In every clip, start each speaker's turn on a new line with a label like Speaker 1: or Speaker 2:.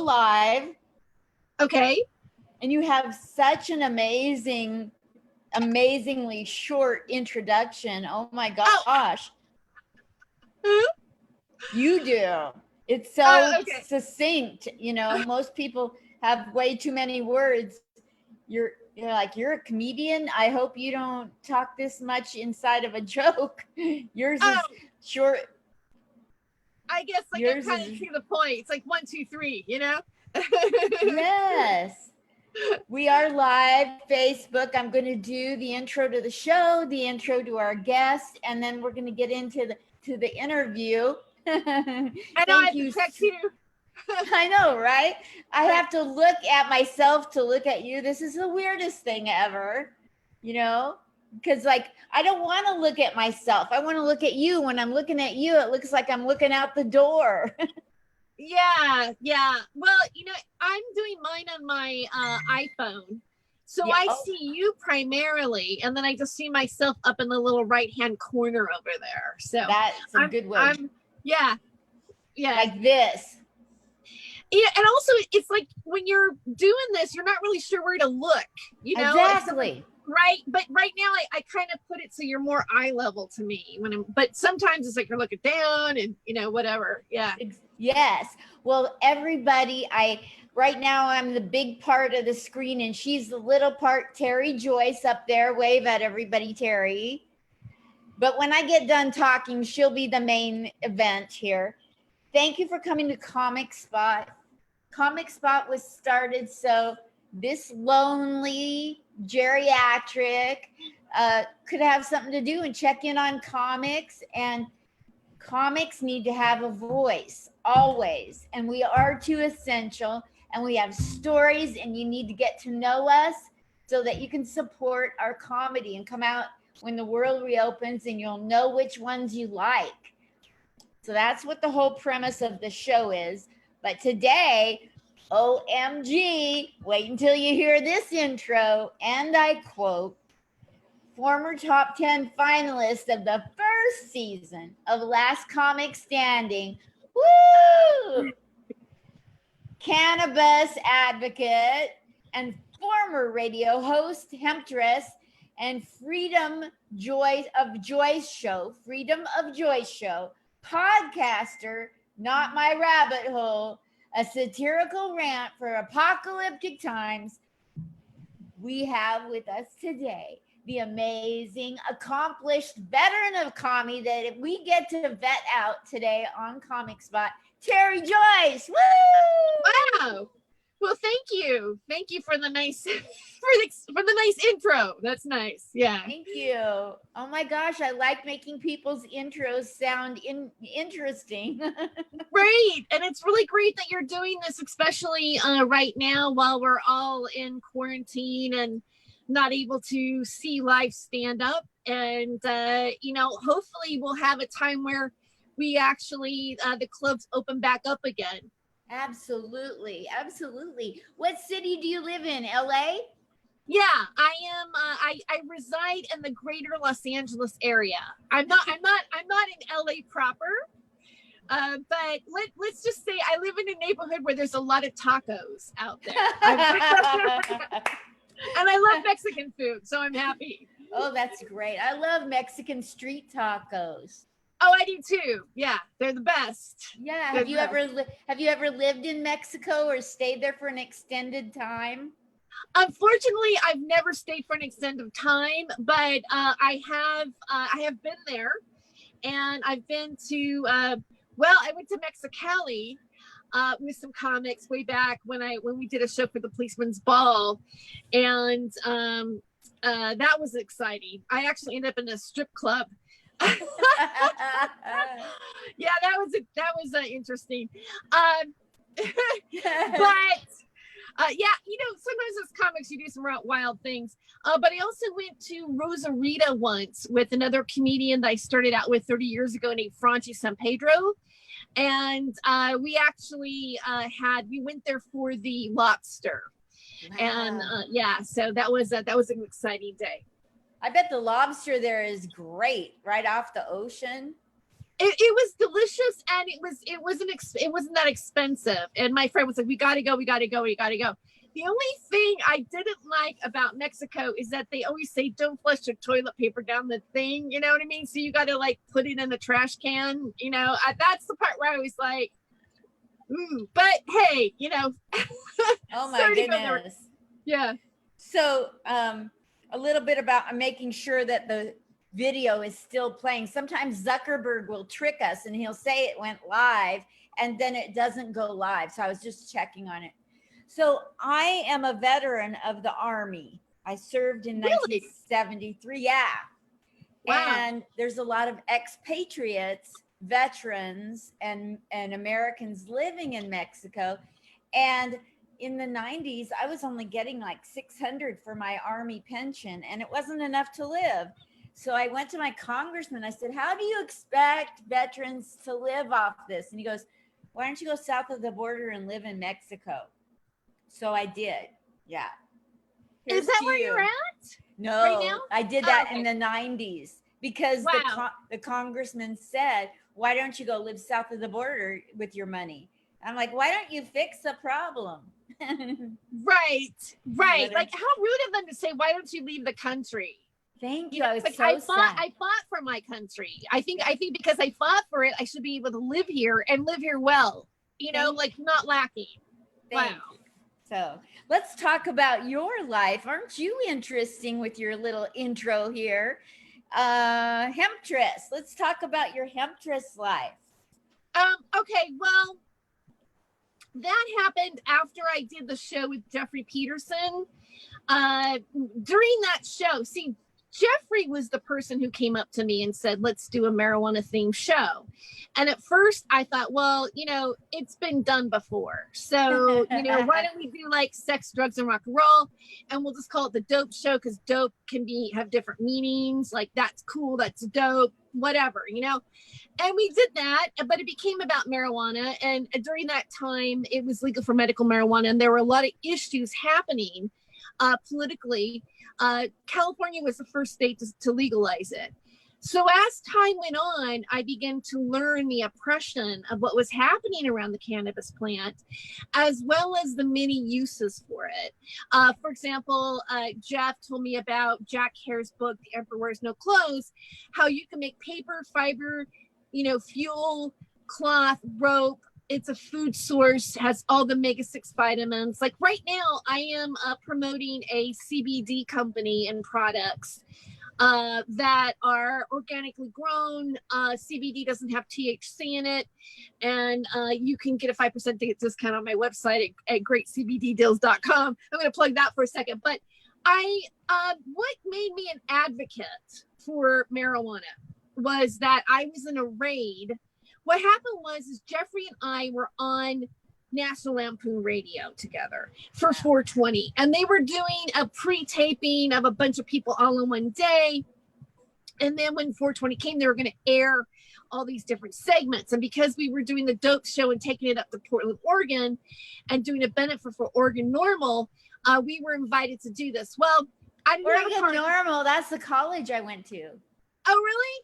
Speaker 1: live.
Speaker 2: Okay.
Speaker 1: And you have such an amazingly short introduction. Oh my gosh.
Speaker 2: Oh.
Speaker 1: You do. It's so
Speaker 2: Okay.
Speaker 1: succinct. You know, most people have way too many words. You're you're a comedian. I hope you don't talk this much inside of a joke. Yours is short.
Speaker 2: I guess like I'm kind of to the point. It's like 1, 2, 3, you know?
Speaker 1: Yes. We are live, Facebook. I'm going to do the intro to the show, the intro to our guest, and then we're going to get into the interview.
Speaker 2: I know, I have to text you.
Speaker 1: I know, right? I have to look at myself to look at you. This is the weirdest thing ever, you know? Because like, I don't want to look at myself. I want to look at you. When I'm looking at you, it looks like I'm looking out the door.
Speaker 2: Yeah. Well, you know, I'm doing mine on my iPhone. So I see you primarily, and then I just see myself up in the little right-hand corner over there. So
Speaker 1: that's a good way.
Speaker 2: Yeah.
Speaker 1: Like this.
Speaker 2: Yeah, and also it's like when you're doing this, you're not really sure where to look, you know?
Speaker 1: Exactly.
Speaker 2: Right. But right now I kind of put it so you're more eye level to me but sometimes it's like you're looking down and, you know, whatever. Yeah.
Speaker 1: Yes. Well, everybody, right now I'm the big part of the screen and she's the little part, Tere Joyce up there. Wave at everybody, Tere. But when I get done talking, she'll be the main event here. Thank you for coming to Comic Spot. Comic Spot was started so this lonely geriatric could have something to do and check in on comics, and comics need to have a voice always, and we are too essential, and we have stories, and you need to get to know us so that you can support our comedy and come out when the world reopens and you'll know which ones you like. So that's what the whole premise of the show is. But today, OMG, wait until you hear this intro, and I quote, former top 10 finalist of the first season of Last Comic Standing, woo! Cannabis advocate and former radio host, Hemptress, and Freedom of Joyce show, podcaster, Not My Rabbit Hole, a satirical rant for apocalyptic times. We have with us today the amazing, accomplished veteran of comedy that we get to vet out today on Comic Spot, Tere Joyce. Woo!
Speaker 2: Wow. Well, thank you for the nice for the nice intro. That's nice. Yeah.
Speaker 1: Thank you. Oh my gosh, I like making people's intros sound interesting.
Speaker 2: Right, and it's really great that you're doing this, especially right now while we're all in quarantine and not able to see live stand up. And you know, hopefully we'll have a time where we actually the clubs open back up again.
Speaker 1: Absolutely. What city do you live in? LA?
Speaker 2: Yeah, I am. I reside in the greater Los Angeles area. I'm not in LA proper, but let's just say I live in a neighborhood where there's a lot of tacos out there, and I love Mexican food, so I'm happy.
Speaker 1: Oh, that's great! I love Mexican street tacos.
Speaker 2: Oh, I do too. Yeah, they're the best.
Speaker 1: Yeah. Have you ever lived in Mexico or stayed there for an extended time?
Speaker 2: Unfortunately, I've never stayed for an extended time, but I have been there, and I've been to. I went to Mexicali with some comics way back when we did a show for the Policeman's Ball, and that was exciting. I actually ended up in a strip club. Yeah, that was interesting. But yeah, you know, sometimes as comics you do some wild things. But I also went to Rosarita once with another comedian that I started out with 30 years ago named Franchi San Pedro. And we actually we went there for the lobster. Wow. And yeah, so that was an exciting day.
Speaker 1: I bet the lobster there is great right off the ocean.
Speaker 2: it was delicious, and it wasn't that expensive. And my friend was like, we gotta go. The only thing I didn't like about Mexico is that they always say, don't flush your toilet paper down the thing. You know what I mean? So you got to like put it in the trash can, you know. That's the part where I was like, but hey, you know.
Speaker 1: Oh my goodness.
Speaker 2: Yeah.
Speaker 1: So a little bit about making sure that the video is still playing. Sometimes Zuckerberg will trick us and he'll say it went live and then it doesn't go live. So I was just checking on it. So I am a veteran of the Army. I served in 1973. Yeah. Wow. And there's a lot of expatriates, veterans, and Americans living in Mexico. And in the 90s, I was only getting like $600 for my Army pension, and it wasn't enough to live. So I went to my congressman. I said, how do you expect veterans to live off this? And he goes, why don't you go south of the border and live in Mexico? So I did. Yeah.
Speaker 2: Is that where you're at?
Speaker 1: No, right now? I did that in the 90s because the congressman said, why don't you go live south of the border with your money? I'm like, why don't you fix the problem?
Speaker 2: Right. Like, how rude of them to say, why don't you leave the country?
Speaker 1: Thank you. I
Speaker 2: fought for my country. I think because I fought for it, I should be able to live here and live here well, you know, like not lacking. Wow.
Speaker 1: So let's talk about your life. Aren't you interesting with your little intro here? Hemptress. Let's talk about your hemptress life.
Speaker 2: Okay, well, that happened after I did the show with Jeffrey Peterson. During that show, see, Jeffrey was the person who came up to me and said, let's do a marijuana themed show. And at first I thought, well, you know, it's been done before. So, you know, why don't we do like sex, drugs, and rock and roll? And we'll just call it the dope show, because dope can have different meanings. Like, that's cool, that's dope, whatever, you know? And we did that, but it became about marijuana. And during that time, it was legal for medical marijuana. And there were a lot of issues happening politically. California was the first state to legalize it. So as time went on, I began to learn the oppression of what was happening around the cannabis plant, as well as the many uses for it. For example, Jeff told me about Jack Hare's book, The Emperor Wears No Clothes, how you can make paper, fiber, you know, fuel, cloth, rope. It's a food source, has all the omega-6 vitamins. Like right now, I am promoting a CBD company and products that are organically grown. CBD doesn't have THC in it. And you can get a 5% discount on my website at greatcbddeals.com. I'm going to plug that for a second. But what made me an advocate for marijuana was that I was in a raid. What happened was Jeffrey and I were on National Lampoon Radio together for 420. And they were doing a pre-taping of a bunch of people all in one day. And then when 420 came, they were going to air all these different segments. And because we were doing the dope show and taking it up to Portland, Oregon, and doing a benefit for Oregon Normal, we were invited to do this. Well, I didn't have a car.
Speaker 1: Oregon Normal, that's the college I went to.
Speaker 2: Oh, really?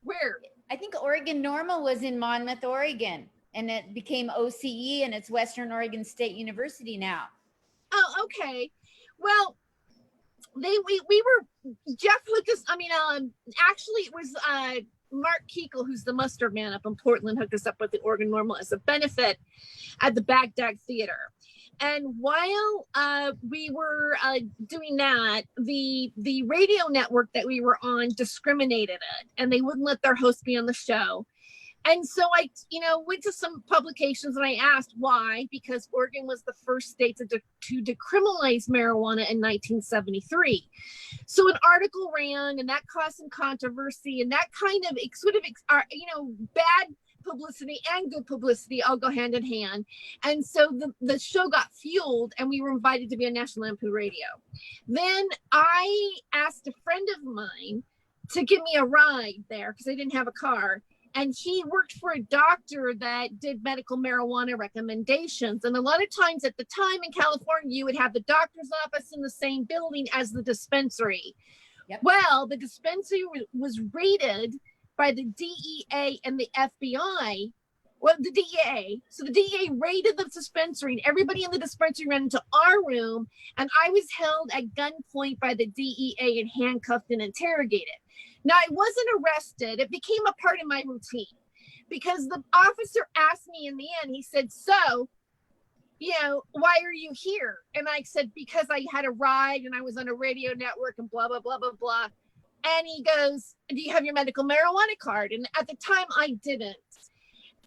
Speaker 2: Where?
Speaker 1: I think Oregon Normal was in Monmouth, Oregon, and it became OCE, and it's Western Oregon State University now.
Speaker 2: Oh, okay. Well, Jeff hooked us. I mean, actually, it was Mark Keekle, who's the mustard man up in Portland, hooked us up with the Oregon Normal as a benefit at the Baghdad Theater. And while we were doing that, the radio network that we were on discriminated it, and they wouldn't let their host be on the show. And so I, went to some publications and I asked why, because Oregon was the first state to decriminalize marijuana in 1973. So an article ran, and that caused some controversy, and that kind of sort of, bad publicity and good publicity all go hand in hand. And so the show got fueled, and we were invited to be on National Lampoon Radio. Then I asked a friend of mine to give me a ride there because I didn't have a car. And he worked for a doctor that did medical marijuana recommendations. And a lot of times at the time in California, you would have the doctor's office in the same building as the dispensary. Yep. Well, the dispensary was raided by the DEA and the FBI. Well, the DEA. So the DEA raided the dispensary, and everybody in the dispensary ran into our room, and I was held at gunpoint by the DEA and handcuffed and interrogated. Now, I wasn't arrested. It became a part of my routine because the officer asked me in the end, he said, so, why are you here? And I said, because I had a ride and I was on a radio network and blah, blah, blah, blah, blah. And he goes, do you have your medical marijuana card? And at the time I didn't.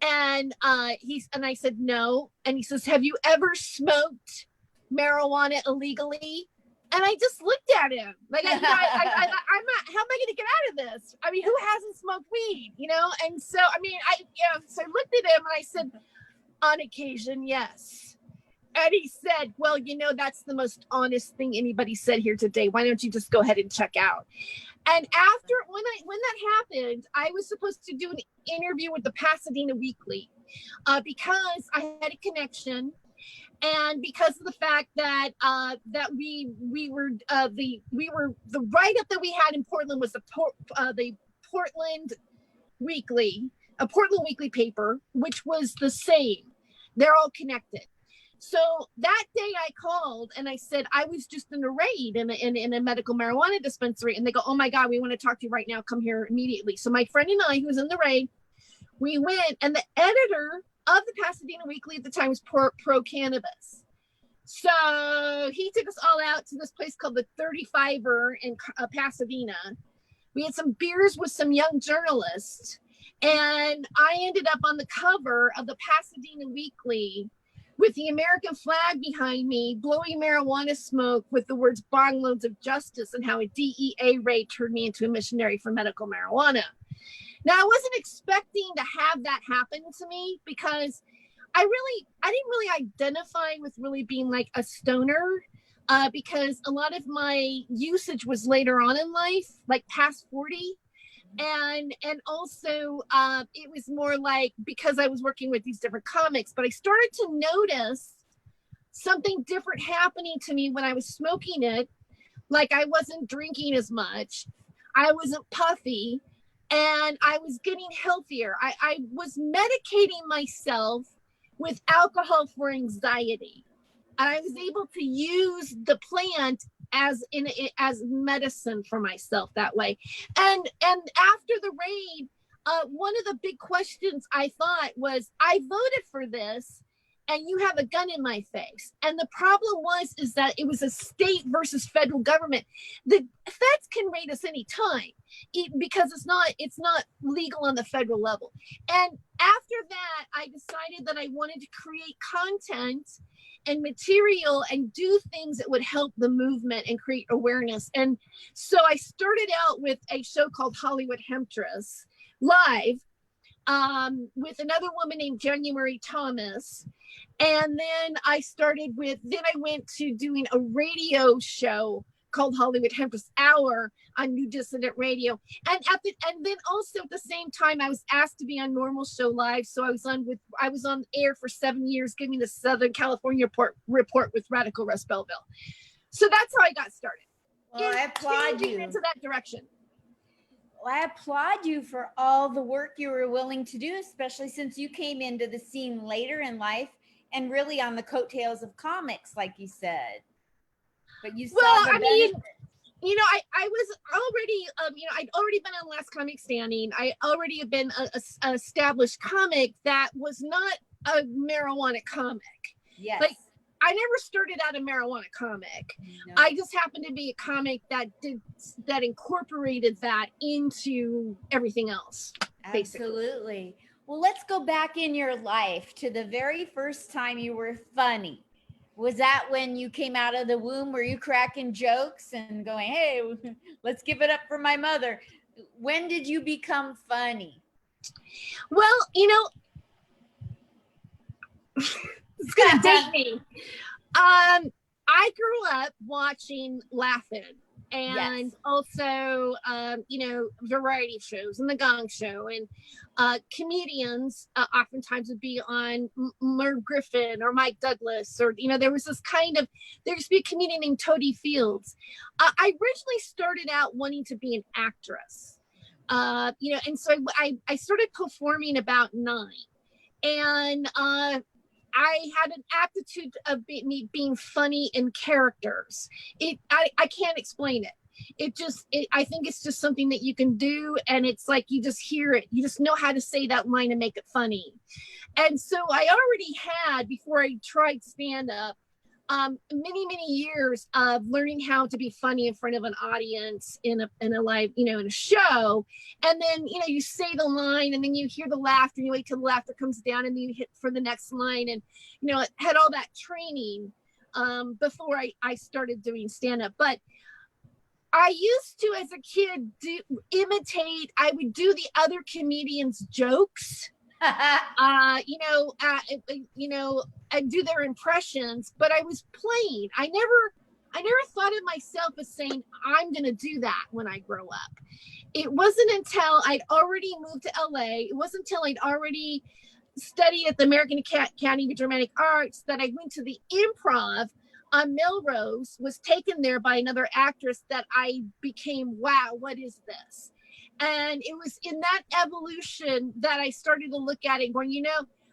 Speaker 2: And I said, no. And he says, have you ever smoked marijuana illegally? And I just looked at him like, I'm not, how am I going to get out of this? I mean, who hasn't smoked weed, And so, so I looked at him and I said, on occasion, yes. And he said, well, that's the most honest thing anybody said here today. Why don't you just go ahead and check out? And after, when that happened, I was supposed to do an interview with the Pasadena Weekly because I had a connection. And because of the fact that we were the write-up that we had in Portland was the Portland Weekly, a Portland Weekly paper, which was the same. They're all connected. So that day I called and I said, I was just in a raid in a medical marijuana dispensary. And they go, oh my God, we want to talk to you right now. Come here immediately. So my friend and I, who was in the raid, we went, and the editor of the Pasadena Weekly at the time was pro cannabis. So he took us all out to this place called the 35er in Pasadena. We had some beers with some young journalists, and I ended up on the cover of the Pasadena Weekly with the American flag behind me, blowing marijuana smoke with the words bong loads of justice, and how a DEA raid turned me into a missionary for medical marijuana. Now, I wasn't expecting to have that happen to me because I didn't really identify with really being like a stoner because a lot of my usage was later on in life, like past 40. And also it was more like because I was working with these different comics, but I started to notice something different happening to me when I was smoking it. Like I wasn't drinking as much. I wasn't puffy. And I was getting healthier. I was medicating myself with alcohol for anxiety. And I was able to use the plant as medicine for myself that way. And after the raid, one of the big questions I thought was, I voted for this and you have a gun in my face. And the problem is that it was a state versus federal government. The feds can raid us anytime because it's not legal on the federal level. And after that, I decided that I wanted to create content and material and do things that would help the movement and create awareness. And so I started out with a show called Hollywood Hemptress Live with another woman named January Thomas. And then I went to doing a radio show called Hollywood Hemptress Hour on New Dissident Radio. And then also at the same time, I was asked to be on Normal Show Live. So I was on air for 7 years, giving the Southern California report with Radical Russ Belville. So that's how I got started.
Speaker 1: Well, I applaud you
Speaker 2: into that direction.
Speaker 1: Well, I applaud you for all the work you were willing to do, especially since you came into the scene later in life and really on the coattails of comics, like you said. But you saw the benefit.
Speaker 2: I was already, I'd already been on Last Comic Standing. I already had been an established comic that was not a marijuana comic.
Speaker 1: Yes.
Speaker 2: Like, I never started out a marijuana comic. No. I just happened to be a comic that incorporated that into everything else.
Speaker 1: Absolutely.
Speaker 2: Basically.
Speaker 1: Well, let's go back in your life to the very first time you were funny. Was that when you came out of the womb? Were you cracking jokes and going, hey, let's give it up for my mother? When did you become funny?
Speaker 2: Well, it's going to date me. I grew up watching Laugh-In and also, variety shows and The Gong Show, and comedians oftentimes would be on Merv Griffin or Mike Douglas, or, there used to be a comedian named Toadie Fields. I originally started out wanting to be an actress, And so I started performing about 9, and I had an aptitude of me being funny in characters. I can't explain it. I think it's just something that you can do, and it's like you just hear it, you just know how to say that line and make it funny. And so I already had, before I tried stand-up, many years of learning how to be funny in front of an audience in a live, in a show. And then you say the line, and then you hear the laughter, and you wait till the laughter comes down, and then you hit for the next line. And it had all that training before I started doing stand-up. But I used to, as a kid, imitate. I would do the other comedians' jokes, and do their impressions. But I was plain. I never thought of myself as saying I'm going to do that when I grow up. It wasn't until I'd already moved to LA. It wasn't until I'd already studied at the American Academy of Dramatic Arts that I went to the Improv on Melrose, was taken there by another actress, that I became, wow, what is this? And it was in that evolution that I started to look at it going,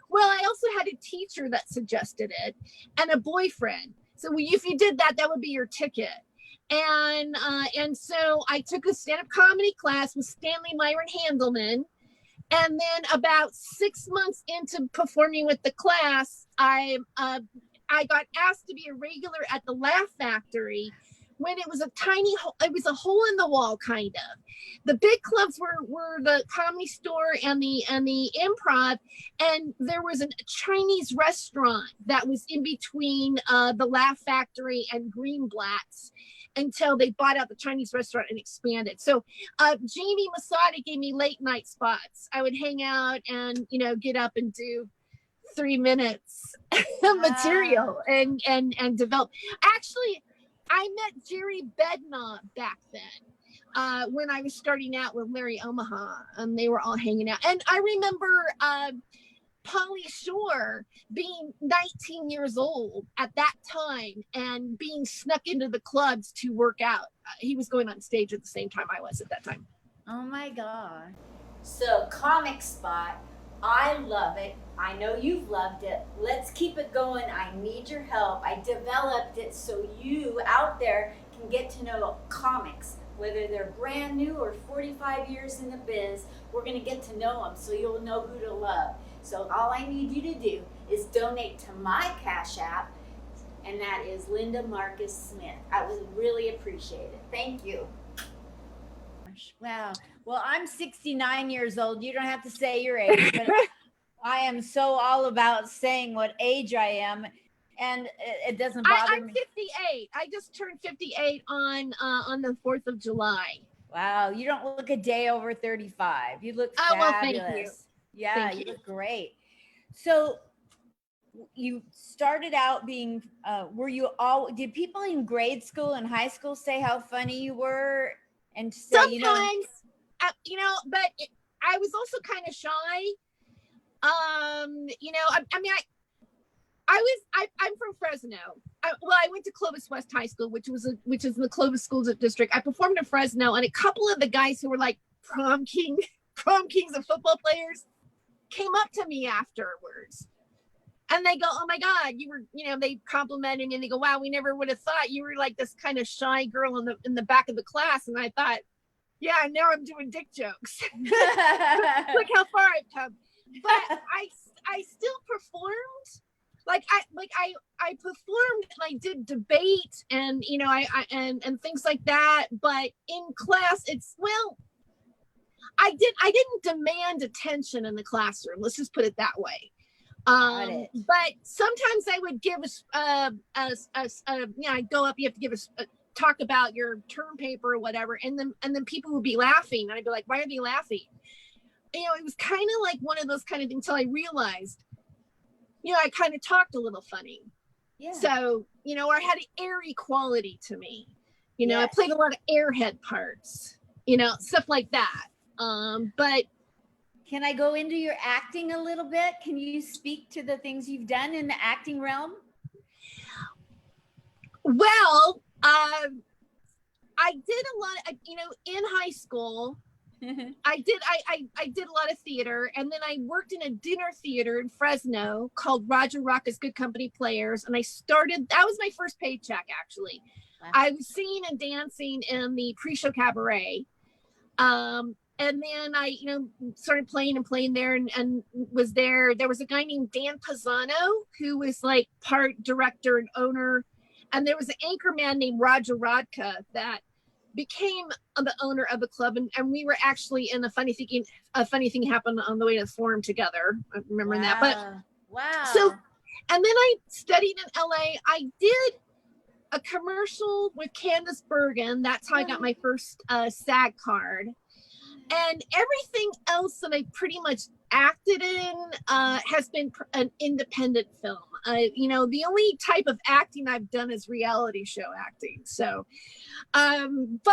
Speaker 2: well, I also had a teacher that suggested it, and a boyfriend. So if you did that, that would be your ticket. And so I took a stand-up comedy class with Stanley Myron Handelman. And then about 6 months into performing with the class, I got asked to be a regular at the Laugh Factory, when it was a tiny hole. It was a hole in the wall, kind of. The big clubs were the Comedy Store and the Improv, and there was a Chinese restaurant that was in between the Laugh Factory and Greenblatt's, until they bought out the Chinese restaurant and expanded. So Jamie Masada gave me late night spots. I would hang out and get up and do 3 minutes material and develop. Actually, I met Jerry Bednaw back then when I was starting out with Larry Omaha, and they were all hanging out. And I remember Pauly Shore being 19 years old at that time and being snuck into the clubs to work out. He was going on stage at the same time I was at that time.
Speaker 1: Oh my God. So Comic Spot, I love it. I know you've loved it. Let's keep it going. I need your help. I developed it so you out there can get to know comics, whether they're brand new or 45 years in the biz. We're going to get to know them so you'll know who to love. So all I need you to do is donate to my Cash App, and that is Linda Marcus Smith. I would really appreciate it. Thank you. Wow. Well, I'm 69 years old. You don't have to say your age, but I am so all about saying what age I am, and it doesn't bother me.
Speaker 2: I'm 58. I just turned 58 on the 4th of July.
Speaker 1: Wow. You don't look a day over 35. You look fabulous.
Speaker 2: Well, thank you.
Speaker 1: Yeah, you look great. So you started out being, did people in grade school and high school say how funny you were? And say,
Speaker 2: sometimes, but I was also kind of shy. I'm from Fresno. I went to Clovis West High School, which is in the Clovis School District. I performed in Fresno, and a couple of the guys who were like prom kings of football players came up to me afterwards, and they go, "Oh my God, you were," they complimented me, and they go, "Wow, we never would have thought you were like this kind of shy girl in the back of the class." And I thought, yeah, now I'm doing dick jokes. Look how far I've come. But I still performed. I performed, and I did debate, and and things like that. But in class, I didn't demand attention in the classroom. Let's just put it that way. But sometimes I would give I'd go up. You have to give a talk about your term paper or whatever, and then people would be laughing, and I'd be like, "Why are they laughing?" It was kind of like one of those kind of things until I realized, I kind of talked a little funny. Yeah. So, or I had an airy quality to me. Yes. I played a lot of airhead parts, stuff like that. But
Speaker 1: can I go into your acting a little bit? Can you speak to the things you've done in the acting realm?
Speaker 2: Well, I did a lot, in high school. I did a lot of theater, and then I worked in a dinner theater in Fresno called Roger Rocca's Good Company Players, and that was my first paycheck, actually. Wow. I was singing and dancing in the pre-show cabaret, and then I started playing there, and was there was a guy named Dan Pisano who was like part director and owner, and there was an anchor man named Roger Rodka that became the owner of the club, and we were actually in a funny thing happened on the way to the Forum together. I remember that. But
Speaker 1: wow.
Speaker 2: So, and then I studied in LA. I did a commercial with Candace Bergen. That's how I got my first SAG card. And everything else that I pretty much acted in has been an independent film. The only type of acting I've done is reality show acting. So, but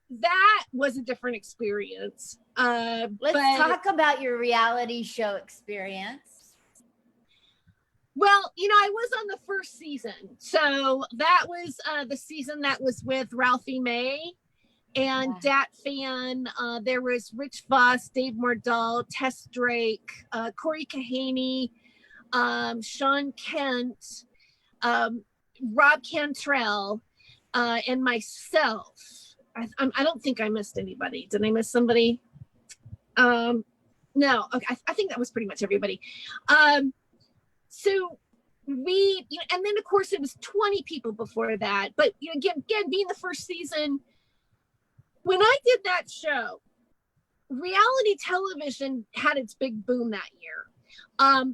Speaker 2: that was a different experience.
Speaker 1: Let's talk about your reality show experience.
Speaker 2: Well, I was on the first season. So that was the season that was with Ralphie May and Dat Fan. There was Rich Voss, Dave Mordell, Tess Drake, Corey Kahaney, Sean Kent, Rob Cantrell, and myself. I don't think I missed anybody. Did I miss somebody? No. Okay. I think that was pretty much everybody. So we, and then of course it was 20 people before that. But again, being the first season, when I did that show, reality television had its big boom that year.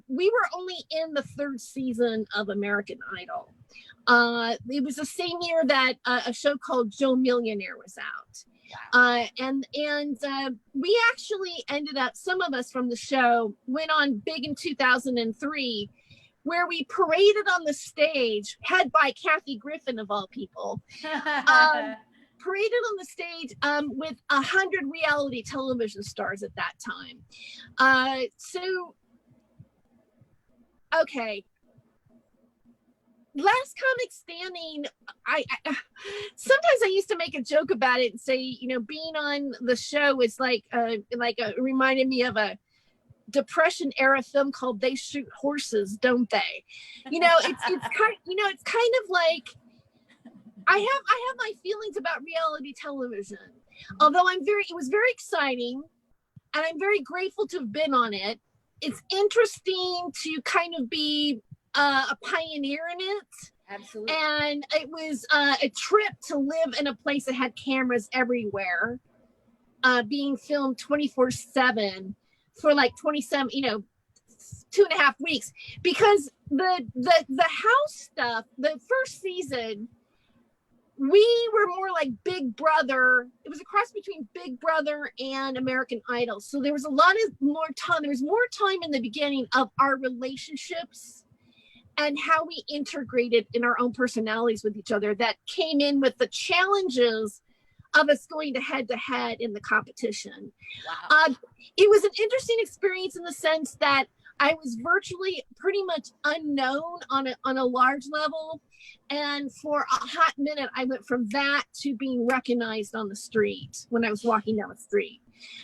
Speaker 2: We were only in the third season of American Idol. It was the same year that a show called Joe Millionaire was out. Wow. And we actually ended up, some of us from the show went on big in 2003, where we paraded on the stage, head by Kathy Griffin of all people. Paraded on the stage with 100 reality television stars at that time. Okay. Last Comic Standing, I sometimes I used to make a joke about it and say, being on the show is reminded me of a Depression era film called They Shoot Horses, Don't They? It's kind of like I have my feelings about reality television. Although it was very exciting, and I'm very grateful to have been on it. It's interesting to kind of be a pioneer in it.
Speaker 1: Absolutely.
Speaker 2: And it was a trip to live in a place that had cameras everywhere, being filmed 24/7 for like 27, 2.5 weeks. Because the house stuff, the first season, we were more like Big Brother. It was a cross between Big Brother and American Idol. So there was a lot of more time. There was more time in the beginning of our relationships and how we integrated in our own personalities with each other that came in with the challenges of us going to head in the competition.
Speaker 1: Wow.
Speaker 2: It was an interesting experience in the sense that I was virtually pretty much unknown on a large level. And for a hot minute, I went from that to being recognized on the street when I was walking down the street.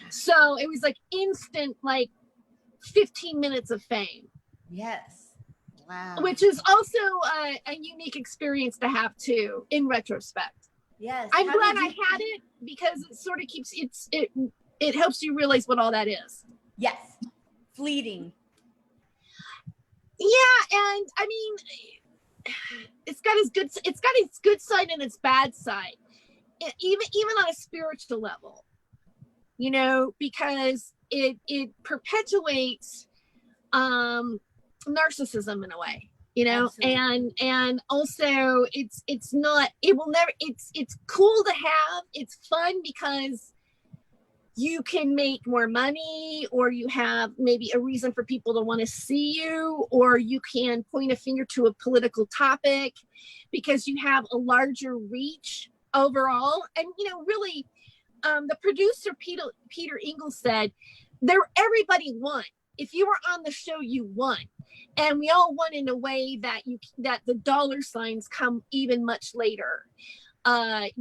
Speaker 2: So it was like instant, 15 minutes of fame.
Speaker 1: Yes. Wow.
Speaker 2: Which is also a unique experience to have too, in retrospect.
Speaker 1: Yes.
Speaker 2: I'm glad I had it because it sort of keeps it helps you realize what all that is.
Speaker 1: Yes. Fleeting.
Speaker 2: Yeah, and I mean, it's got its good side and its bad side, even on a spiritual level, because it perpetuates narcissism in a way, and also it's cool to have. It's fun because you can make more money, or you have maybe a reason for people to want to see you, or you can point a finger to a political topic because you have a larger reach overall. And, really, the producer, Peter Ingalls said, everybody won. If you were on the show, you won. And we all won in a way that the dollar signs come even much later,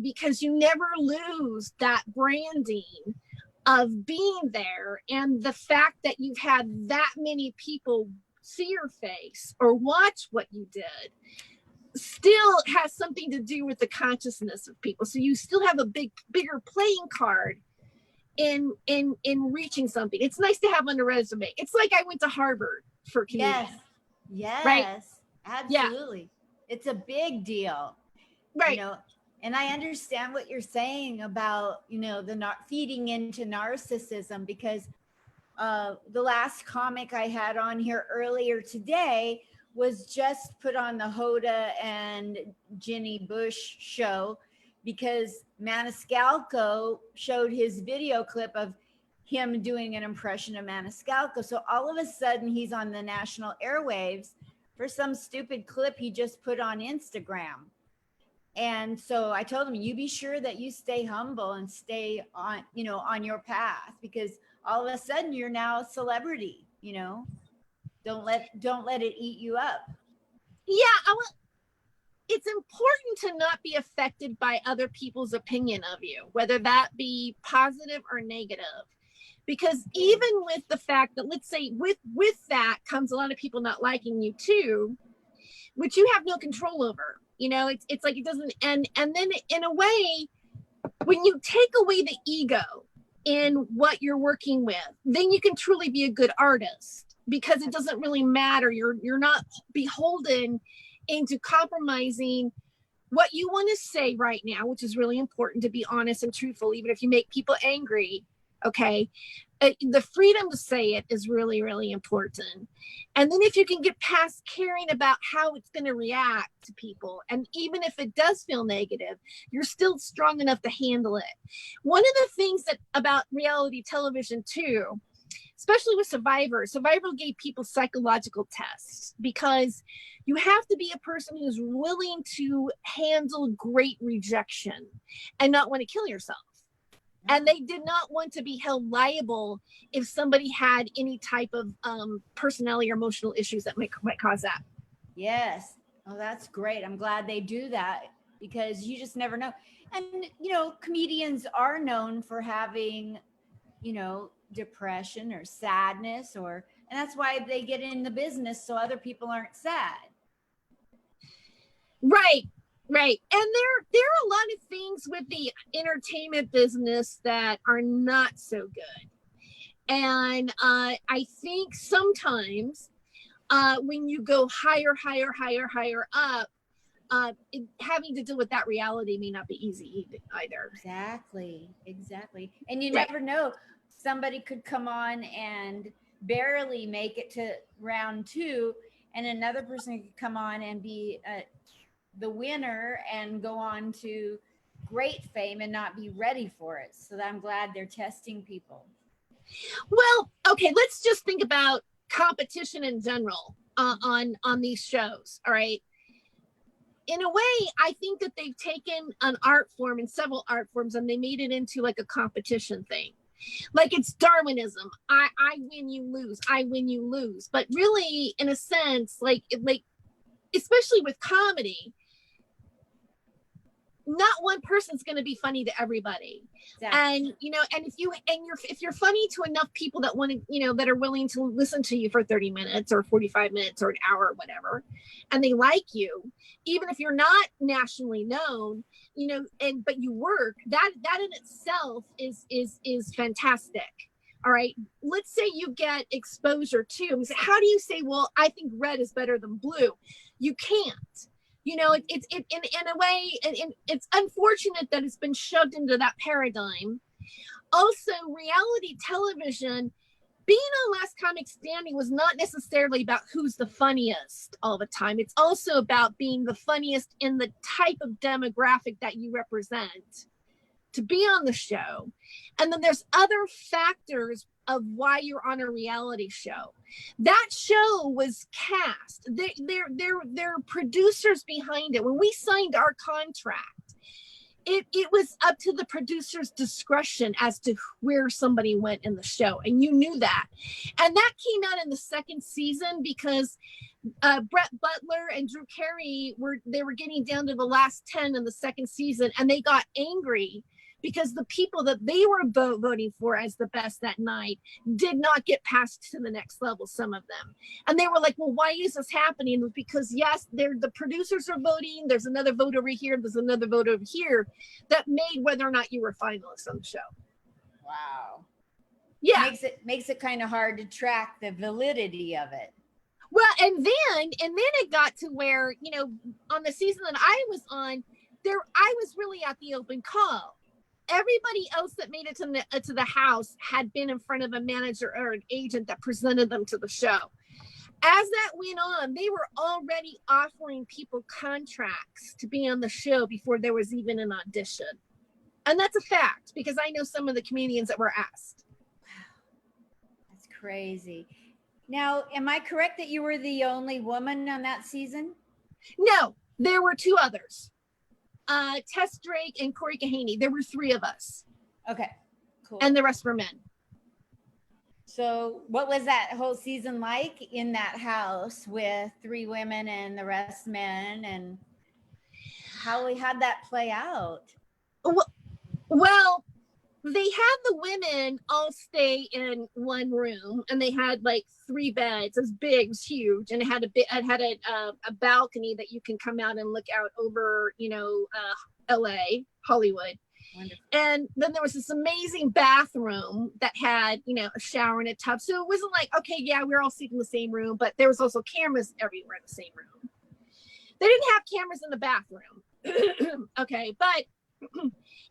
Speaker 2: because you never lose that branding of being there, and the fact that you've had that many people see your face or watch what you did still has something to do with the consciousness of people. So you still have a bigger playing card in reaching something. It's nice to have on a resume. It's like I went to Harvard for comedian.
Speaker 1: Yes,
Speaker 2: right?
Speaker 1: absolutely. Yeah. It's a big deal,
Speaker 2: right?
Speaker 1: You know, and I understand what you're saying about, you know, the not feeding into narcissism, because the last comic I had on here earlier today was just put on the Hoda and Ginny Bush show, because Maniscalco showed his video clip of him doing an impression of Maniscalco. So all of a sudden he's on the national airwaves for some stupid clip he just put on Instagram. And so I told him, you be sure that you stay humble and stay on, you know, on your path, because all of a sudden you're now a celebrity, you know. Don't let it eat you up.
Speaker 2: Yeah, it's important to not be affected by other people's opinion of you, whether that be positive or negative. Because even with the fact that, let's say with that comes a lot of people not liking you too, which you have no control over. You know, it's like it doesn't, and then in a way, when you take away the ego in what you're working with, then you can truly be a good artist, because it doesn't really matter. You're not beholden into compromising what you want to say right now, which is really important, to be honest and truthful, even if you make people angry. Okay. The freedom to say it is really, really important. And then if you can get past caring about how it's going to react to people, and even if it does feel negative, you're still strong enough to handle it. One of the things that about reality television too, especially with Survivor gave people psychological tests, because you have to be a person who's willing to handle great rejection and not want to kill yourself. And they did not want to be held liable if somebody had any type of personality or emotional issues that might cause that.
Speaker 1: Yes. Oh, that's great. I'm glad they do that, because you just never know. And, you know, comedians are known for having, you know, depression or sadness, and that's why they get in the business, so other people aren't sad.
Speaker 2: Right. And there are a lot of things with the entertainment business that are not so good. And I think sometimes when you go higher up, having to deal with that reality may not be easy either.
Speaker 1: Exactly. And you never know. Somebody could come on and barely make it to round 2, and another person could come on and be the winner and go on to great fame and not be ready for it. So I'm glad they're testing people.
Speaker 2: Well, okay, let's just think about competition in general on these shows. All right. In a way, I think that they've taken an art form and several art forms, and they made it into like a competition thing. Like it's Darwinism. I win, you lose. I win, you lose. But really, in a sense, like especially with comedy, not one person's going to be funny to everybody. Exactly. And you know, and if you're funny to enough people that want to, you know, that are willing to listen to you for 30 minutes or 45 minutes or an hour or whatever, and they like you, even if you're not nationally known, you know, but you work, that in itself is fantastic. All right, let's say you get exposure to, how do you say, well, I think red is better than blue? You can't. You know, it's in a way, it's unfortunate that it's been shoved into that paradigm. Also, reality television, being on Last Comic Standing was not necessarily about who's the funniest all the time. It's also about being the funniest in the type of demographic that you represent to be on the show. And then there's other factors of why you're on a reality show. That show was cast. They're producers behind it. When we signed our contract, it was up to the producer's discretion as to where somebody went in the show. And you knew that. And that came out in the second season because Brett Butler and Drew Carey were getting down to the last 10 in the second season, and they got angry because the people that they were voting for as the best that night did not get passed to the next level, some of them. And they were like, well, why is this happening? It was because, yes, the producers are voting. There's another vote over here. There's another vote over here that made whether or not you were finalists on the show.
Speaker 1: Wow.
Speaker 2: Yeah.
Speaker 1: Makes it kind of hard to track the validity of it.
Speaker 2: Well, and then it got to where, you know, on the season that I was on, I was really at the open call. Everybody else that made it to the house had been in front of a manager or an agent that presented them to the show. As that went on, they were already offering people contracts to be on the show before there was even an audition. And that's a fact, because I know some of the comedians that were asked.
Speaker 1: Wow. That's crazy. Now, am I correct that you were the only woman on that season?
Speaker 2: No, there were two others. Tess Drake and Corey Kahaney. There were three of us.
Speaker 1: Okay, cool.
Speaker 2: And the rest were men.
Speaker 1: So what was that whole season like in that house with three women and the rest men, and how we had that play out?
Speaker 2: Well, they had the women all stay in one room, and they had like 3 beds. It was big, it was huge, and it had a balcony that you can come out and look out over, you know, LA, Hollywood.
Speaker 1: Wonderful.
Speaker 2: And then there was this amazing bathroom that had, you know, a shower and a tub. So it wasn't like, okay, yeah, we're all sleeping in the same room, but there was also cameras everywhere in the same room. They didn't have cameras in the bathroom. Okay, but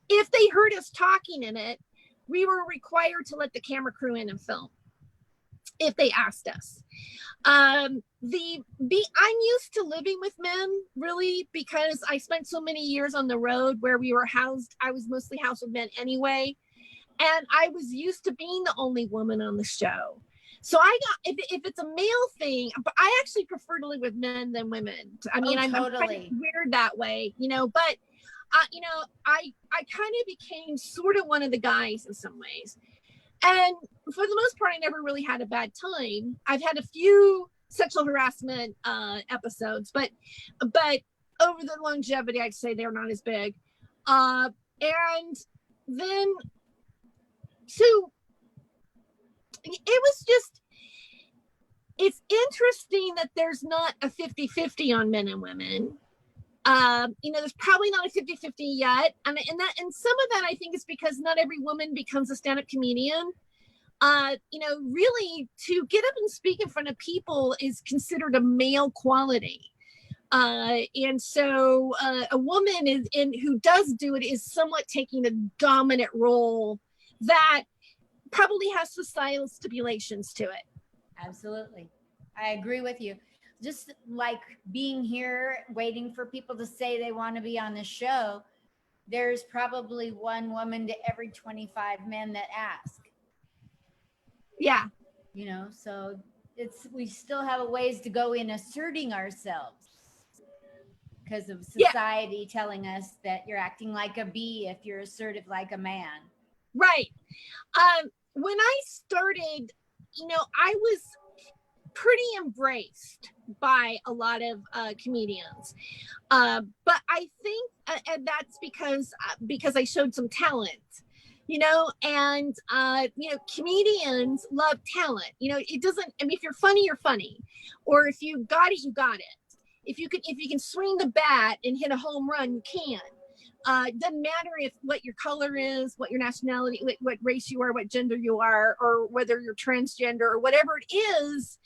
Speaker 2: if they heard us talking in it, we were required to let the camera crew in and film if they asked us. I'm used to living with men, really, because I spent so many years on the road where we were housed. I was mostly housed with men anyway, and I was used to being the only woman on the show. So if it's a male thing, but I actually prefer to live with men than women. I mean, I'm kind of weird that way, you know, but you know, I kind of became sort of one of the guys in some ways. And for the most part, I never really had a bad time. I've had a few sexual harassment episodes, but over the longevity, I'd say they're not as big. And then, so it was just, it's interesting that there's not a 50-50 on men and women. You know, there's probably not a 50-50 yet. And some of that I think is because not every woman becomes a stand-up comedian. You know, really to get up and speak in front of people is considered a male quality. And so a woman who does do it is somewhat taking a dominant role that probably has societal stipulations to it.
Speaker 1: Absolutely. I agree with you. Just like being here, waiting for people to say they want to be on the show, there's probably one woman to every 25 men that ask.
Speaker 2: Yeah.
Speaker 1: You know, so we still have a ways to go in asserting ourselves because of society telling us that you're acting like a bee if you're assertive like a man.
Speaker 2: Right. When I started, you know, I was pretty embraced by a lot of comedians, but I think and that's because I showed some talent, you know, and you know, comedians love talent. You know, it doesn't, I mean, if you're funny, you're funny, or if you got it, you got it. If you can swing the bat and hit a home run, you can. It doesn't matter what your color is, what your nationality, what race you are, what gender you are, or whether you're transgender or whatever it is.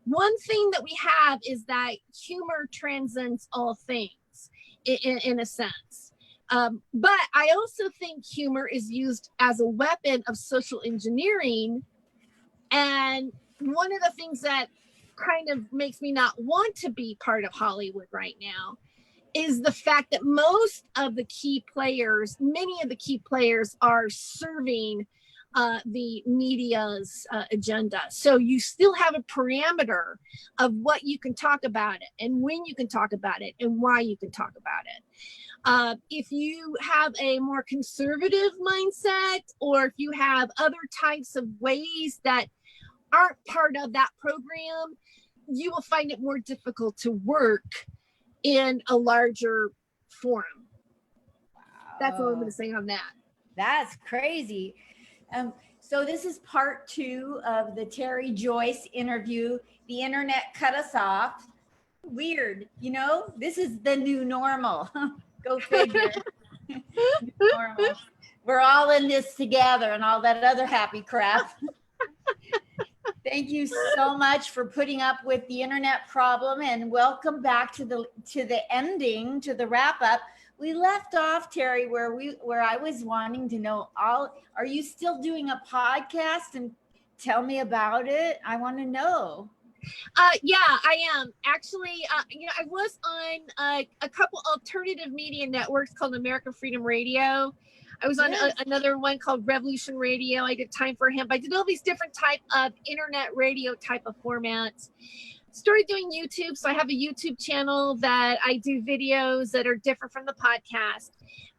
Speaker 2: One thing that we have is that humor transcends all things in a sense. But I also think humor is used as a weapon of social engineering. And one of the things that kind of makes me not want to be part of Hollywood right now is the fact that most of the key players, many of the key players are serving the media's agenda. So you still have a parameter of what you can talk about it and when you can talk about it and why you can talk about it. If you have a more conservative mindset, or if you have other types of ways that aren't part of that program, you will find it more difficult to work in a larger forum.
Speaker 1: Wow.
Speaker 2: That's all I'm going to say on that.
Speaker 1: That's crazy. So this is part 2 of the Tere Joyce interview. The internet cut us off. Weird, this is the new normal. Go figure. New normal. We're all in this together and all that other happy crap. Thank you so much for putting up with the internet problem, and welcome back to the ending, to the wrap up. We left off, Tere, where I was wanting to know, are you still doing a podcast? And tell me about it. I want to know.
Speaker 2: Yeah, I am actually. I was on a couple alternative media networks called American Freedom Radio. I was on another one called Revolution Radio. I did Time for Hemp. I did all these different type of internet radio type of formats. Started doing YouTube. So I have a YouTube channel that I do videos that are different from the podcast.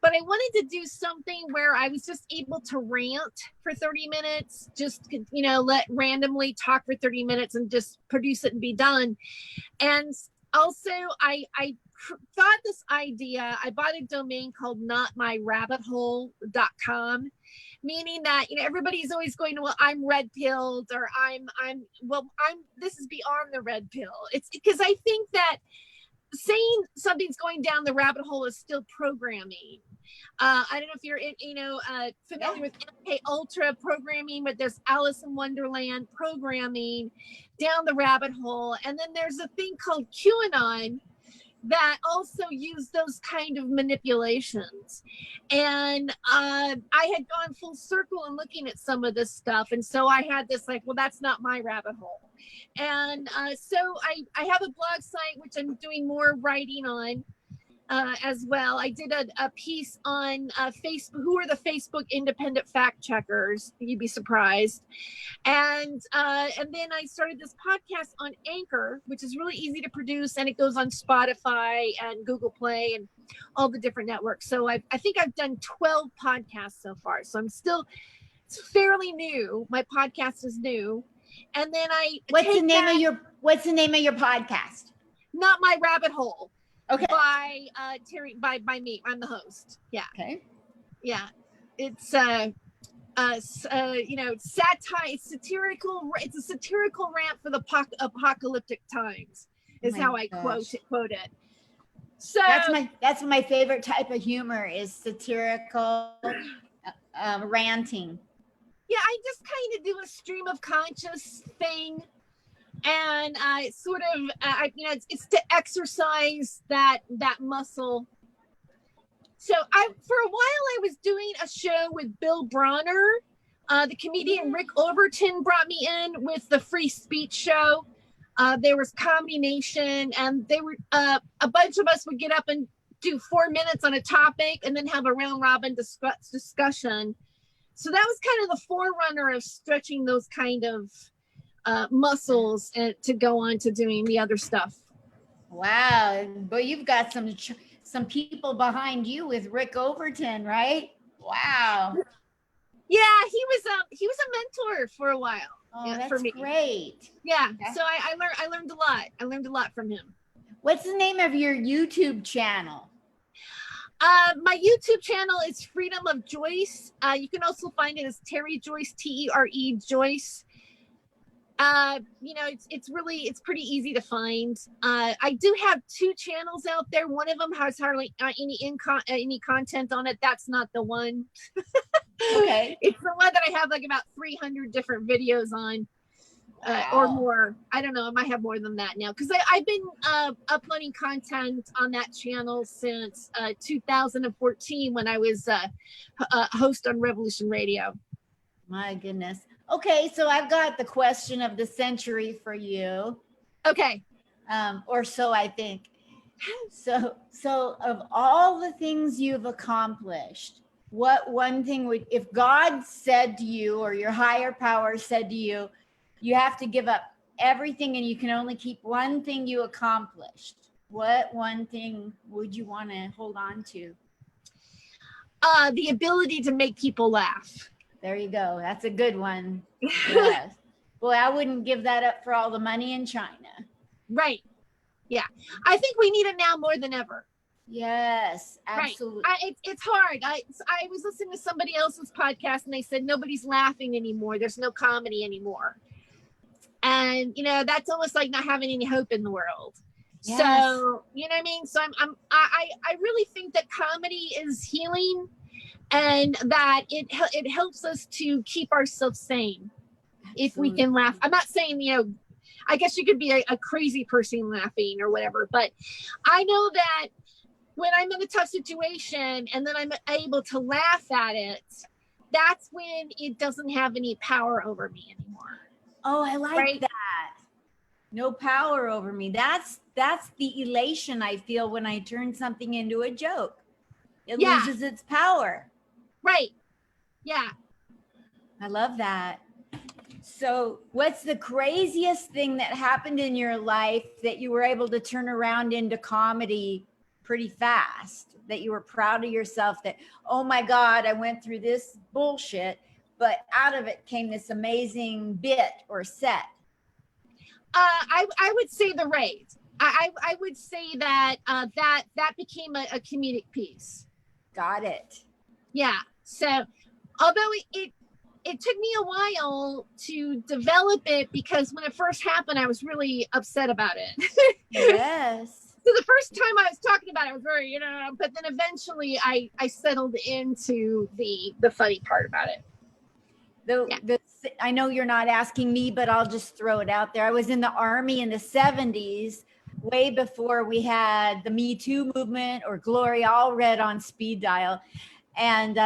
Speaker 2: But I wanted to do something where I was just able to rant for 30 minutes, just, let randomly talk for 30 minutes and just produce it and be done. And also I thought this idea, I bought a domain called notmyrabbithole.com, meaning that, everybody's always going to, well, I'm red pilled, or this is beyond the red pill. It's because I think that saying something's going down the rabbit hole is still programming. I don't know if you're familiar with MK Ultra programming, but there's Alice in Wonderland programming down the rabbit hole. And then there's a thing called QAnon that also use those kind of manipulations. And I had gone full circle in looking at some of this stuff. And so I had this well, that's not my rabbit hole. And so I have a blog site, which I'm doing more writing on as well. I did a piece on Facebook. Who are the Facebook independent fact checkers? You'd be surprised. And then I started this podcast on Anchor, which is really easy to produce, and it goes on Spotify and Google Play and all the different networks. So I think I've done 12 podcasts so far. So it's fairly new. My podcast is new. And then
Speaker 1: what's the name of your podcast?
Speaker 2: Not My Rabbit Hole.
Speaker 1: Okay.
Speaker 2: By Tere, by me. I'm the host. Yeah.
Speaker 1: Okay.
Speaker 2: Yeah. It's satire. It's satirical. It's a satirical rant for the apocalyptic times. Is how I quote it. So
Speaker 1: that's my favorite type of humor, is satirical ranting.
Speaker 2: Yeah, I just kind of do a stream of conscious thing. And I sort of, it's to exercise that muscle. So for a while, I was doing a show with Bill Bronner. The comedian Rick Overton brought me in with the Free Speech Show. There was Comedy Nation, and they were a bunch of us would get up and do 4 minutes on a topic and then have a round robin discussion. So that was kind of the forerunner of stretching those kind of muscles to go on to doing the other stuff. Wow,
Speaker 1: but you've got some people behind you with Rick Overton, right? Wow.
Speaker 2: Yeah, he was a mentor for a while.
Speaker 1: Oh, that's
Speaker 2: for me.
Speaker 1: Great.
Speaker 2: Yeah. So I learned a lot. I learned a lot from him.
Speaker 1: What's the name of your YouTube channel?
Speaker 2: My YouTube channel is Freedom of Joyce. You can also find it as Tere Joyce, Tere Joyce. It's pretty easy to find. I do have 2 channels out there. One of them has hardly any content on it. That's not the one.
Speaker 1: Okay.
Speaker 2: It's the one that I have about 300 different videos on, or more. I don't know. I might have more than that now, because I've been uploading content on that channel since 2014, when I was a host on Revolution Radio.
Speaker 1: My goodness. Okay, so I've got the question of the century for you.
Speaker 2: Okay.
Speaker 1: Or so I think. So of all the things you've accomplished, what one thing would, if God said to you, or your higher power said to you, you have to give up everything and you can only keep one thing you accomplished, what one thing would you want to hold on to?
Speaker 2: The ability to make people laugh.
Speaker 1: There you go. That's a good one. Yes. Boy, I wouldn't give that up for all the money in China.
Speaker 2: Right. Yeah. I think we need it now more than ever.
Speaker 1: Yes,
Speaker 2: Right.
Speaker 1: absolutely.
Speaker 2: It's hard. I was listening to somebody else's podcast and they said nobody's laughing anymore. There's no comedy anymore. And that's almost like not having any hope in the world.
Speaker 1: Yes.
Speaker 2: So you know what I mean. So I really think that comedy is healing, and that it helps us to keep ourselves sane if we can laugh. I'm not saying I guess you could be a crazy person laughing or whatever, but I know that when I'm in a tough situation and then I'm able to laugh at it, that's when it doesn't have any power over me anymore.
Speaker 1: Oh, I like
Speaker 2: right?
Speaker 1: that. No power over me. That's the elation I feel when I turn something into a joke. It loses its power.
Speaker 2: Right. Yeah.
Speaker 1: I love that. So, what's the craziest thing that happened in your life that you were able to turn around into comedy pretty fast? That you were proud of yourself that, oh my God, I went through this bullshit, but out of it came this amazing bit or set?
Speaker 2: I would say the raid. I would say that that became a comedic piece.
Speaker 1: Got it.
Speaker 2: Yeah. So, although it took me a while to develop it, because when it first happened, I was really upset about it.
Speaker 1: Yes.
Speaker 2: So the first time I was talking about it, I was very, but then eventually I settled into the funny part about it.
Speaker 1: I know you're not asking me, but I'll just throw it out there. I was in the Army in the 70s, way before we had the Me Too movement or Gloria Allred on speed dial. And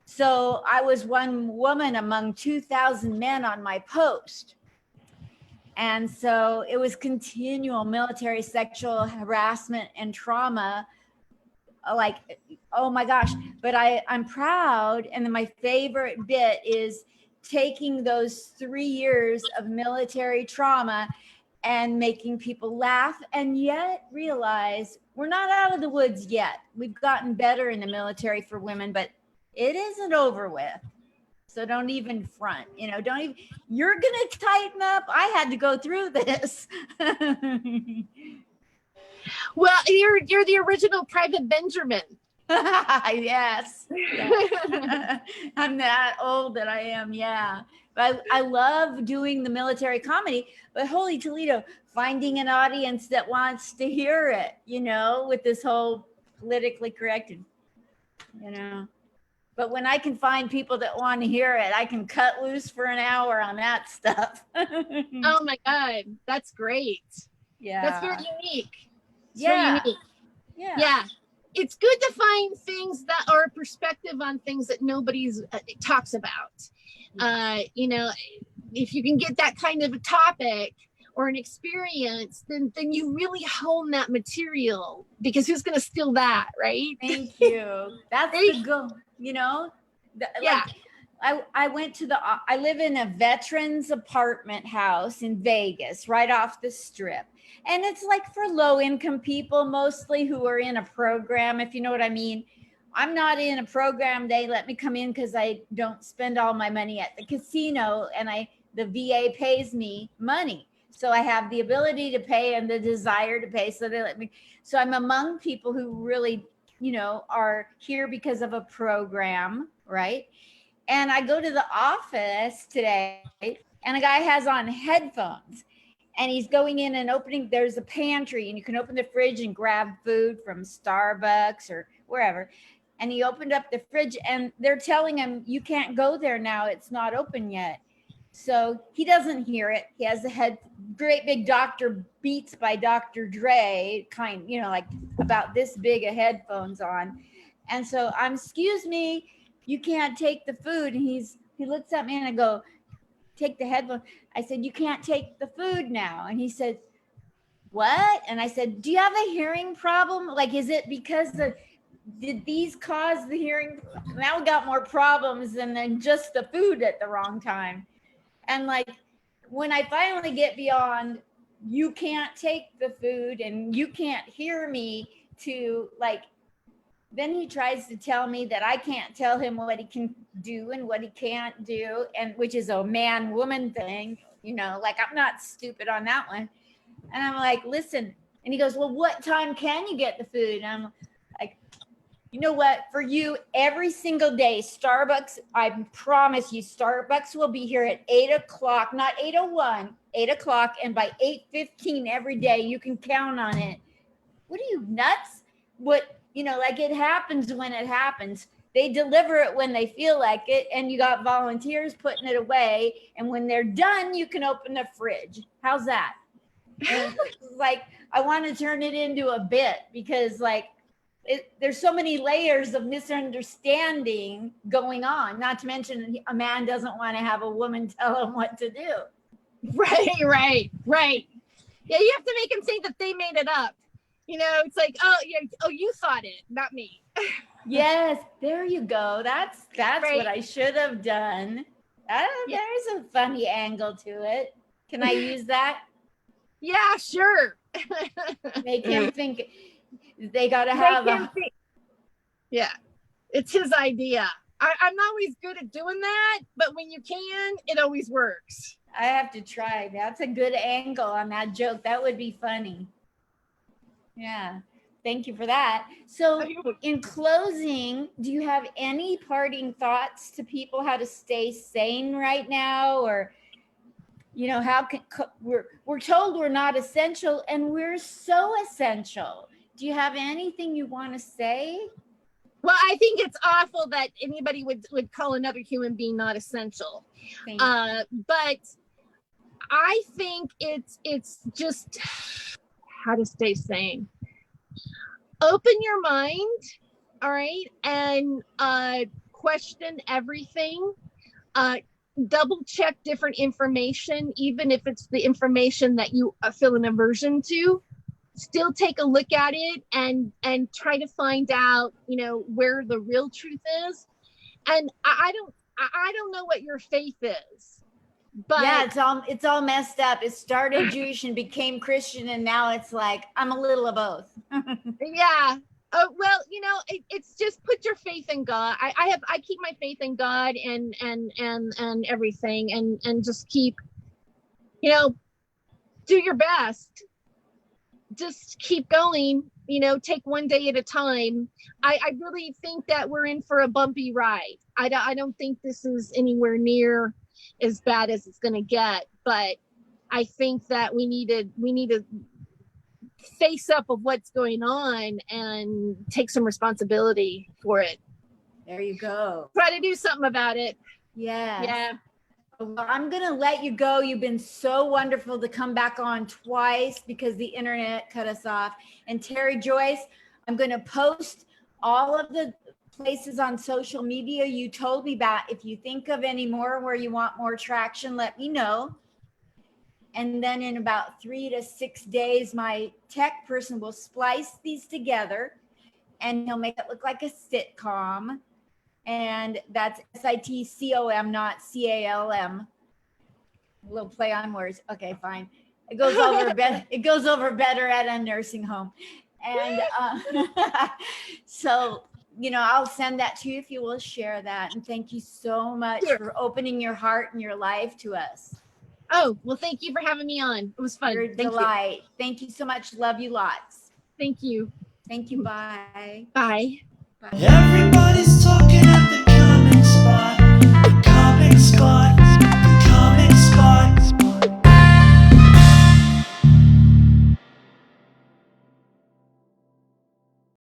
Speaker 1: so I was one woman among 2,000 men on my post. And so it was continual military sexual harassment and trauma. Like, oh my gosh. But I'm proud. And then my favorite bit is taking those 3 years of military trauma and making people laugh, and yet realize we're not out of the woods yet. We've gotten better in the military for women, but it isn't over with. So don't even front, don't even, you're going to tighten up. I had to go through this.
Speaker 2: Well, you're the original Private Benjamin.
Speaker 1: Yes. I'm that old that I am. Yeah. But I love doing the military comedy, but holy Toledo, finding an audience that wants to hear it, with this whole politically corrected, But when I can find people that want to hear it, I can cut loose for an hour on that stuff.
Speaker 2: Oh my God. That's great.
Speaker 1: Yeah.
Speaker 2: That's very unique. It's
Speaker 1: very
Speaker 2: unique. Yeah. It's good to find things that are perspective on things that nobody's talks about. If you can get that kind of a topic or an experience, then you really hone that material, because who's going to steal that, right?
Speaker 1: Thank you. That's the goal,
Speaker 2: Yeah.
Speaker 1: I went to I live in a veterans apartment house in Vegas, right off the strip. And it's like for low income people, mostly, who are in a program, if you know what I mean. I'm not in a program. They let me come in because I don't spend all my money at the casino, and the VA pays me money. So I have the ability to pay and the desire to pay. So they let me. So I'm among people who really, are here because of a program, right? And I go to the office today, and a guy has on headphones, and he's going in and opening, there's a pantry, and you can open the fridge and grab food from Starbucks or wherever. And he opened up the fridge, and they're telling him, you can't go there now. It's not open yet. So he doesn't hear it. He has the great big Dr. Beats by Dr. Dre kind, like about this big of headphones on. And so excuse me, you can't take the food. And he looks at me, and I go, take the headphone. I said, you can't take the food now. And he said, what? And I said, do you have a hearing problem? Like, is it because did these cause the hearing? Now we got more problems than just the food at the wrong time. And like, when I finally get beyond, you can't take the food and you can't hear me, to like, then he tries to tell me that I can't tell him what he can do and what he can't do, and which is a man-woman thing, like, I'm not stupid on that one. And I'm like, listen. And he goes, well, what time can you get the food? And You know what? For you, every single day, Starbucks, I promise you, Starbucks will be here at 8 o'clock, not 8:01, 8 o'clock. And by 8:15 every day, you can count on it. What are you, nuts? What, like it happens when it happens. They deliver it when they feel like it. And you got volunteers putting it away. And when they're done, you can open the fridge. How's that? And like, I want to turn it into a bit because like, there's so many layers of misunderstanding going on, not to mention a man doesn't want to have a woman tell him what to do.
Speaker 2: Right. Yeah, you have to make him think that they made it up. It's like, you thought it, not me.
Speaker 1: Yes, there you go. That's
Speaker 2: right.
Speaker 1: What I should have done. There's a funny angle to it. Can I use that?
Speaker 2: Yeah, sure.
Speaker 1: Make him think. They got to have
Speaker 2: yeah, it's his idea. I'm not always good at doing that, but when you can, it always works.
Speaker 1: I have to try. That's a good angle on that joke. That would be funny. Yeah. Thank you for that. So in closing, do you have any parting thoughts to people how to stay sane right now? Or, how can we're told we're not essential and we're so essential. Do you have anything you want to say?
Speaker 2: Well, I think it's awful that anybody would call another human being not essential. But I think it's just how to stay sane. Open your mind, all right, and question everything. Double check different information, even if it's the information that you feel an aversion to. Still take a look at it and try to find out, where the real truth is. And I don't know what your faith is, but
Speaker 1: yeah, it's all messed up. It started Jewish and became Christian, and now it's like I'm a little of both.
Speaker 2: Yeah. Oh well, it's just put your faith in God. I keep my faith in God and everything, and just keep, do your best. Just keep going, take one day at a time. I really think that we're in for a bumpy ride. I don't think this is anywhere near as bad as it's going to get, but I think that we need to face up of what's going on and take some responsibility for it.
Speaker 1: There you go.
Speaker 2: Try to do something about it.
Speaker 1: Yeah. Well, I'm going to let you go. You've been so wonderful to come back on twice because the internet cut us off. And Tere Joyce, I'm going to post all of the places on social media you told me about. If you think of any more where you want more traction, let me know. And then in about 3 to 6 days, my tech person will splice these together and he'll make it look like a sitcom. And that's SITCOM, not CALM. A little play on words. Okay, fine. It goes over better. It goes over better at a nursing home. And so, I'll send that to you if you will share that. And thank you so much for opening your heart and your life to us.
Speaker 2: Oh, well, thank you for having me on. It was fun.
Speaker 1: You're a delight. Thank you so much. Love you lots.
Speaker 2: Thank you.
Speaker 1: Thank you. Bye.
Speaker 2: Bye.
Speaker 3: Everybody's talking at the comic spot.